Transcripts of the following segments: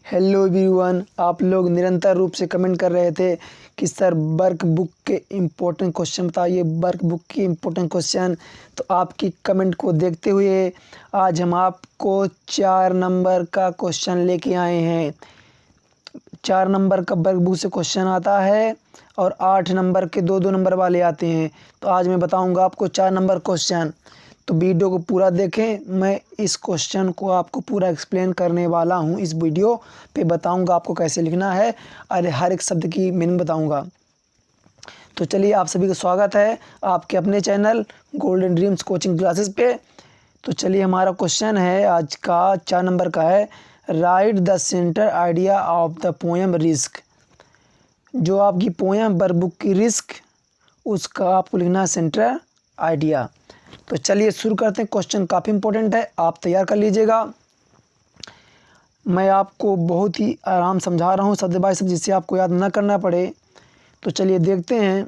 Hello everyone, आप लोग निरंतर रूप से कमेंट कर रहे थे कि सर वर्क बुक के इम्पोर्टेंट क्वेश्चन बताइए, वर्क बुक के इम्पोर्टेंट क्वेश्चन। तो आपकी कमेंट को देखते हुए आज हम आपको 4 नंबर का क्वेश्चन लेके आए हैं। 4 नंबर का वर्क बुक से क्वेश्चन आता है और 8 नंबर के 2-2 नंबर वाले आते हैं। तो आज मैं बताऊंगा आपको 4 नंबर क्वेश्चन। तो वीडियो को पूरा देखें, मैं इस क्वेश्चन को आपको पूरा एक्सप्लेन करने वाला हूं। इस वीडियो पे बताऊंगा आपको कैसे लिखना है और हर एक शब्द की मीनिंग बताऊंगा। तो चलिए, आप सभी का स्वागत है आपके अपने channel golden dreams coaching classes पे। तो चलिए, हमारा क्वेश्चन है आज का 4 नंबर का है, right the centre idea of the poem risk. जो आपकी पोएम वर्क बुक की रिस्क, उसका आपको लिखना है सेंटर आइडिया। तो चलिए शुरू करते हैं। क्वेश्चन काफ़ी इंपॉर्टेंट है, आप तैयार कर लीजिएगा। मैं आपको बहुत ही आराम समझा रहा हूँ शब्द बाय शब्द, जिससे आपको याद ना करना पड़े। तो चलिए देखते हैं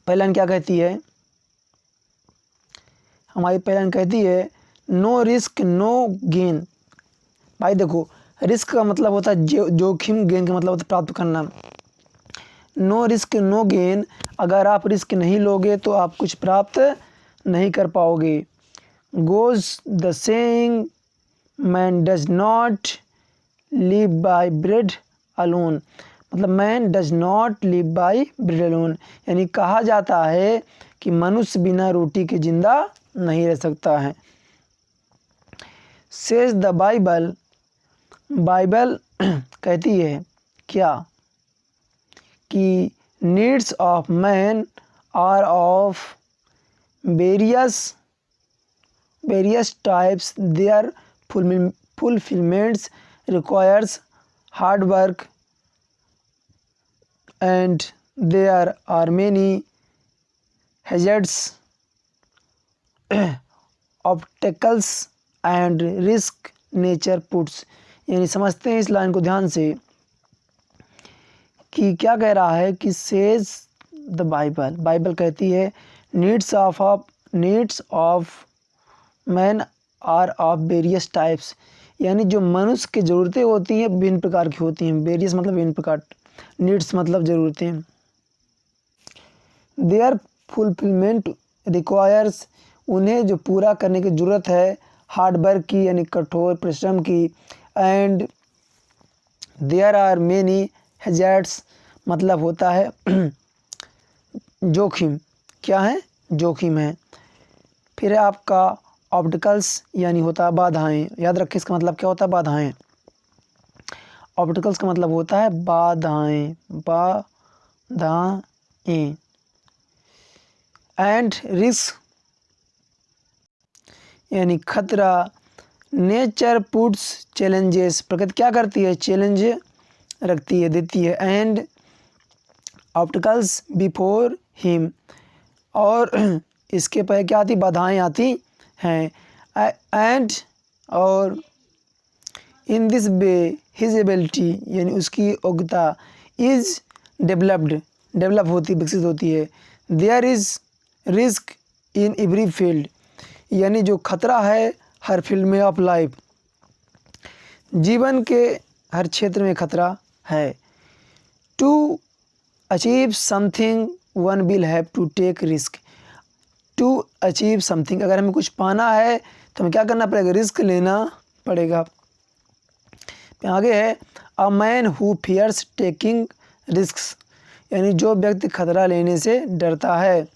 पहली लाइन क्या कहती है। हमारी पहली लाइन कहती है, नो रिस्क नो गेन। भाई देखो, रिस्क का मतलब होता है जोखिम, गेन का मतलब होता है प्राप्त करना। नो रिस्क नो गेन, अगर आप रिस्क नहीं लोगे तो आप कुछ प्राप्त नहीं कर पाओगे। Goes the saying, man does not live by bread alone. मतलब man does not live by bread alone, यानी कहा जाता है कि मनुष्य बिना रोटी के जिंदा नहीं रह सकता है। सेज द बाइबल, बाइबल कहती है क्या कि needs of man are of various types, their fulfillments requires hard work and there are many hazards, obstacles and risk nature puts। यानी समझते हैं इस लाइन को ध्यान से कि क्या कह रहा है कि सेज द बाइबल, बाइबल कहती है needs of man are of various types, यानी जो मनुष्य की ज़रूरतें होती हैं विभिन्न प्रकार की होती हैं। वेरियस मतलब विभिन्न प्रकार, नीड्स मतलब ज़रूरतें। देयर फुलफिलमेंट रिक्वायर्स, उन्हें जो पूरा करने की ज़रूरत है हार्ड वर्क की, यानी कठोर परिश्रम की। And there are many hazards, मतलब होता है जोखिम। क्या है? जोखिम है। फिर है आपका ऑब्स्टिकल्स, यानी होता है बाधाएं। याद रखें इसका मतलब क्या होता है, बाधाएं। ऑब्स्टिकल्स का मतलब होता है बाधाएं, बाधाएं। एंड रिस्क, यानी खतरा। नेचर पुट्स चैलेंजेस, प्रकृति क्या करती है, चैलेंज रखती है, देती है। एंड ऑब्स्टिकल्स बिफोर हिम, और इसके पहले क्या आती, बाधाएं आती हैं। एंड और in this way his ability, यानी उसकी योग्यता, इज डेवलप होती, विकसित होती है। There is risk in every field, यानी जो खतरा है हर फील्ड में ऑफ लाइफ, जीवन के हर क्षेत्र में खतरा है। To achieve something one will have to take risk. To achieve something, अगर हमें कुछ पाना है तो हमें क्या करना पड़ेगा, रिस्क लेना पड़ेगा। आगे है, a man who fears taking risks, यानी जो व्यक्ति खतरा लेने से डरता है।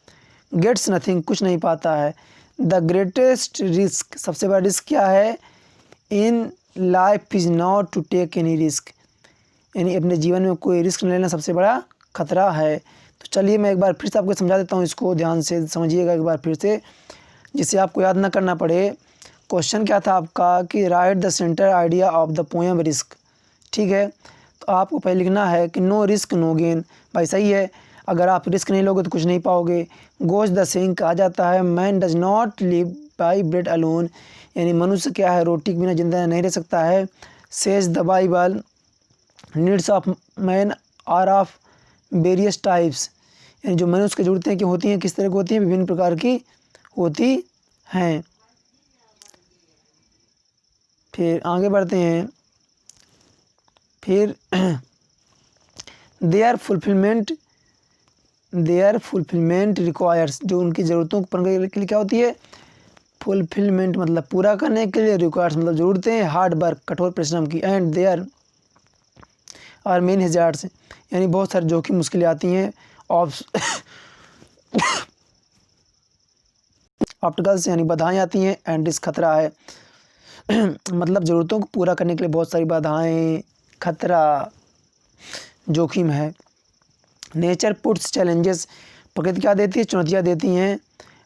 गेट्स नथिंग, कुछ नहीं पाता है। द ग्रेटेस्ट रिस्क, सबसे बड़ा रिस्क क्या है, in life is not to take any risk, यानी अपने जीवन में कोई रिस्क नहीं लेना सबसे बड़ा खतरा है। तो चलिए मैं एक बार फिर से आपको समझा देता हूँ, इसको ध्यान से समझिएगा एक बार फिर से, जिससे आपको याद ना करना पड़े। क्वेश्चन क्या था आपका कि right the centre idea of the poem risk. ठीक है, तो आपको पहले लिखना है कि नो रिस्क नो गेन। भाई सही है, अगर आप रिस्क नहीं लोगे तो कुछ नहीं पाओगे। गोज द सेइंग, कहा जाता है man does not live by bread alone, यानी मनुष्य क्या है, रोटी के बिना जिंदा नहीं रह सकता है। Says the Bible, needs of man are of various types, यानी जो मनुष्य की ज़रूरतें की होती हैं किस तरह की होती हैं, विभिन्न प्रकार की होती हैं। फिर आगे बढ़ते हैं। फिर देयर फुलफिलमेंट रिक्वायर्स, जो उनकी ज़रूरतों को पूरा करने के लिए क्या होती है, फुलफिलमेंट मतलब पूरा करने के लिए, रिक्वायर्स मतलब ज़रूरतें हैं, हार्ड वर्क कठोर परिश्रम की, and there are many hazards, यानी बहुत सारे जोखिम मुश्किलें आती हैं, ऑब्स्टकल्स यानी बाधाएं आती हैं, एंड रिस्क खतरा है मतलब ज़रूरतों को पूरा करने के लिए बहुत सारी बाधाएं, खतरा, जोखिम है। नेचर पुट्स चैलेंजेस, प्रकृति क्या देती है, चुनौतियाँ देती हैं,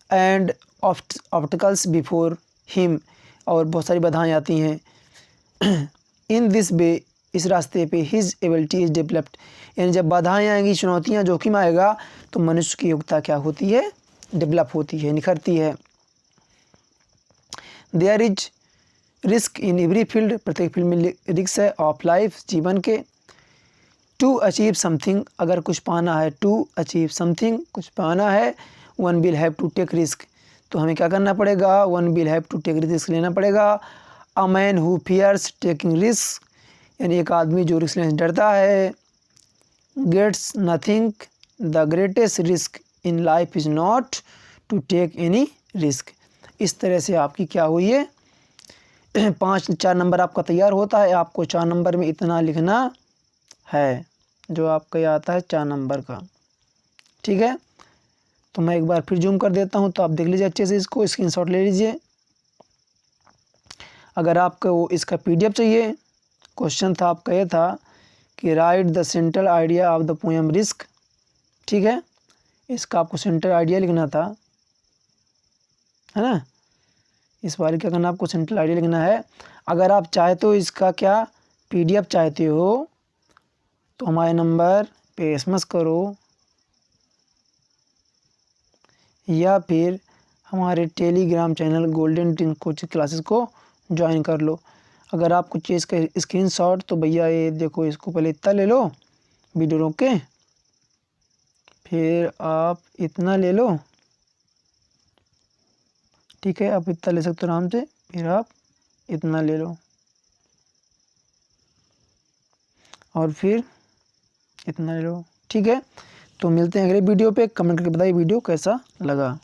एंड ऑब्स्टकल्स बिफोर हिम, और बहुत सारी बाधाएं आती हैं। इन दिस वे, इस रास्ते पे हिज एबिलिटी इज डेवलप्ड, यानी जब बाधाएं आएंगी, चुनौतियाँ, जोखिम आएगा तो मनुष्य की योग्यता क्या होती है, डेवलप होती है, निखरती है। There is risk in every field, प्रत्येक फील्ड में रिस्क है ऑफ लाइफ, जीवन के। टू अचीव समथिंग, अगर कुछ पाना है, टू अचीव समथिंग, कुछ पाना है, one will have to take risk, तो हमें क्या करना पड़ेगा, one will have to take risk लेना पड़ेगा। A man who fears taking risk, यानी एक आदमी जो रिस्क लेने से डरता है, gets nothing, the greatest risk in life is not to take any risk. इस तरह से आपकी क्या हुई है, 4 नंबर आपका तैयार होता है। आपको 4 नंबर में इतना लिखना है जो आपका आता है 4 नंबर का, ठीक है। तो मैं एक बार फिर जूम कर देता हूँ, तो आप देख लीजिए अच्छे से, इसको स्क्रीनशॉट ले लीजिए। अगर आपको इसका PDF चाहिए, क्वेश्चन था आपका ये था कि right the central idea of the poem risk, ठीक है, इसका आपको सेंट्रल आइडिया लिखना था, है ना। इस बार क्या करना, आपको सेंट्रल आइडिया लिखना है। अगर आप चाहते हो इसका क्या PDF चाहते हो, तो हमारे नंबर पे SMS करो, या फिर हमारे Telegram channel golden tin coaching classes को ज्वाइन कर लो। अगर आपको चाहिए इसका स्क्रीनशॉट, तो भैया ये देखो, इसको पहले इतना ले लो, वीडियो रोक के, फिर आप इतना ले लो, ठीक है, आप इतना ले सकते हो आराम से, फिर आप इतना ले लो, और फिर इतना ले लो, ठीक है। तो मिलते हैं अगले वीडियो पे, कमेंट करके बताइए वीडियो कैसा लगा।